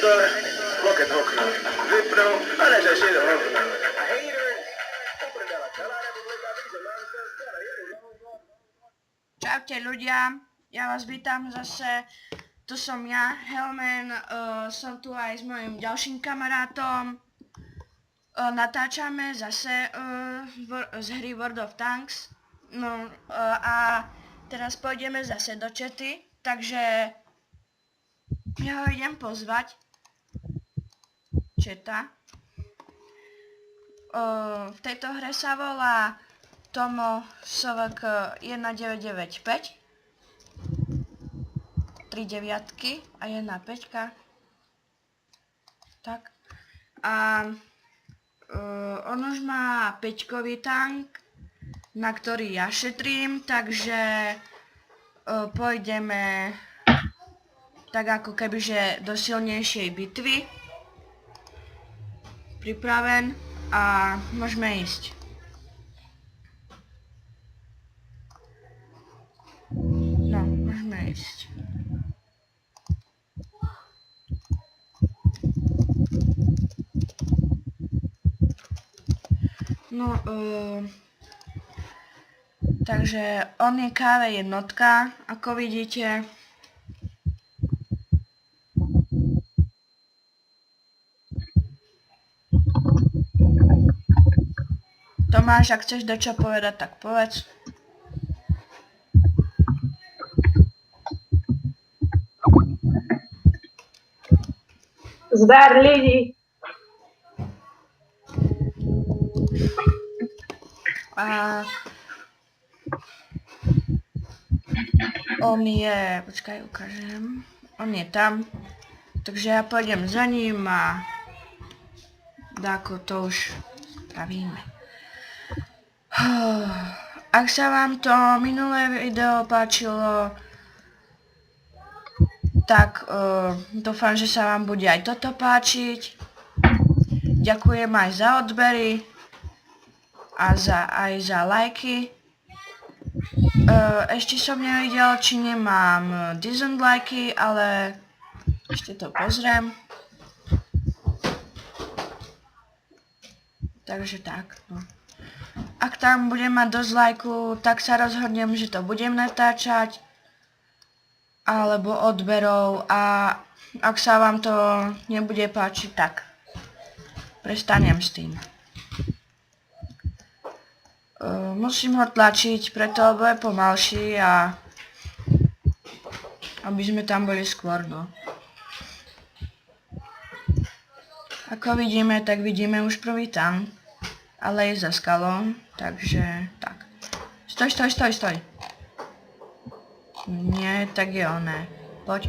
Hector, lo que toca. Vypnul a neřeši do hovna. Čaute ľudia, ja vás vítam zase, to som ja, Helmen, som tu aj s mojim ďalším kamarátom. Natáčame zase z hry World of Tanks, no a teraz pôjdeme zase do chaty, takže ja ho idem pozvať, chata. V tejto hre sa volá Tomo SVK 1995, 3 deviatky a 1 5. Tak. A on už má 5-kový tank, na ktorý ja šetrím, takže pôjdeme tak ako kebyže do silnejšej bitvy. Pripraven a môžeme ísť. No, môžeme ísť. No, takže on je KV jednotka, ako vidíte. Tomáš, ak chceš dačo povedať, tak povedz. Zdar lidi. A on je, počkaj, ukážem, on je tam, takže ja pôjdem za ním a dáko to už spravíme. Ak sa vám to minulé video páčilo, tak dúfam, že sa vám bude aj toto páčiť. Ďakujem aj za odbery a aj za lajky. Ešte som nevidel, či nemám dislajky, ale ešte to pozriem. Takže tak, no. Ak tam budem mať dosť lajku, tak sa rozhodnem, že to budem natáčať. Alebo odberov, a ak sa vám to nebude páčiť, tak prestanem s tým. Musím ho tlačiť, preto bude pomalší a aby sme tam boli skôr, no. Ako vidíme, tak vidíme už prvý tank, ale je za skalou, takže tak. Stoj. Nie, tak je oné. Poď.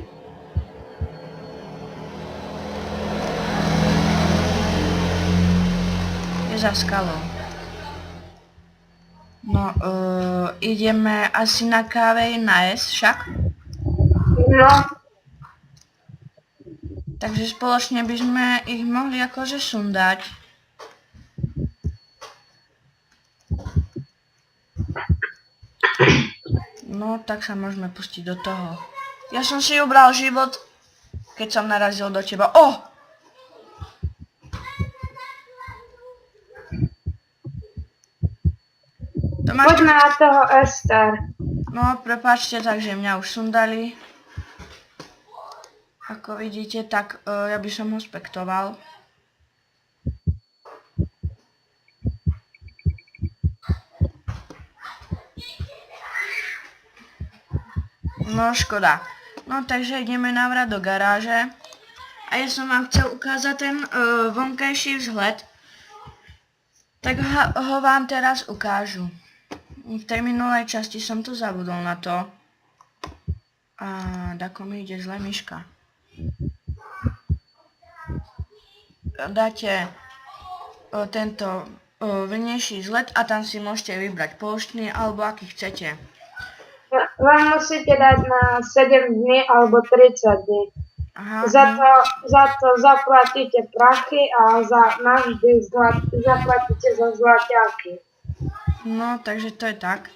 Je za skalou. No, ideme asi na KV na S však. No, Takže spoločne by sme ich mohli akože sundať. No, tak sa môžeme pustiť do toho. Ja som si ubral život, keď som narazil do teba. poďme na toho Ester. No, prepáčte, takže mňa už sundali. Ako vidíte, tak ja by som ho spektoval. No, škoda. No, takže ideme navrat do garáže. A ja som vám chcel ukázať ten vonkajší vzhled. Tak ho vám teraz ukážu. V tej minulej časti som tu zabudol na to. A dako mi ide zle myška. Dáte tento vnejší vzhled a tam si môžete vybrať pouštný alebo aký chcete. Vám musíte dať na 7 dní alebo 30 dní. Aha, Za to zaplatíte prachy a navždy zaplatíte za zlaťáky. no, takže to je tak.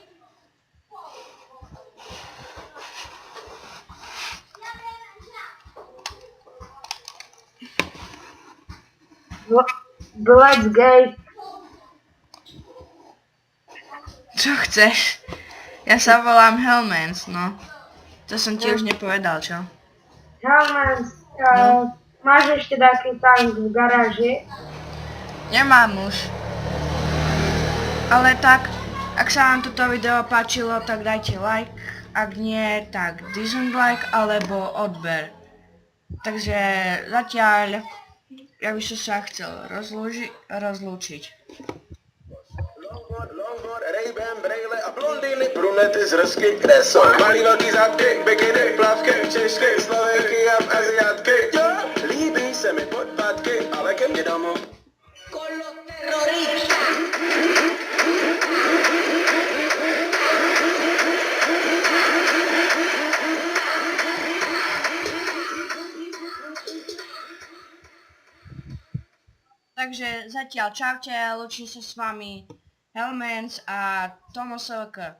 Blackgate. Čo chceš? Ja sa volám Hellmans, no. To som ti už nepovedal, čo? Helmans, No. máš ešte taký tank v garáži? Nemám už. Ale tak, ak sa vám toto video páčilo, tak dajte like. Ak nie, tak dislike alebo odber. Takže zatiaľ ja by som sa chcel rozlúčiť. Longboard, Ray-Ban, brejle a blondýny, brunety z Rusky, kde jsou malý velký zadky, bikiny, plavky, češky, slovenky a aziatky. Jo, líbí se mi podpatky, ale ke mně domů. Con los terroristas. Takže zatiaľ čaute, lúčim sa s vami Hellmans a Tomosovk.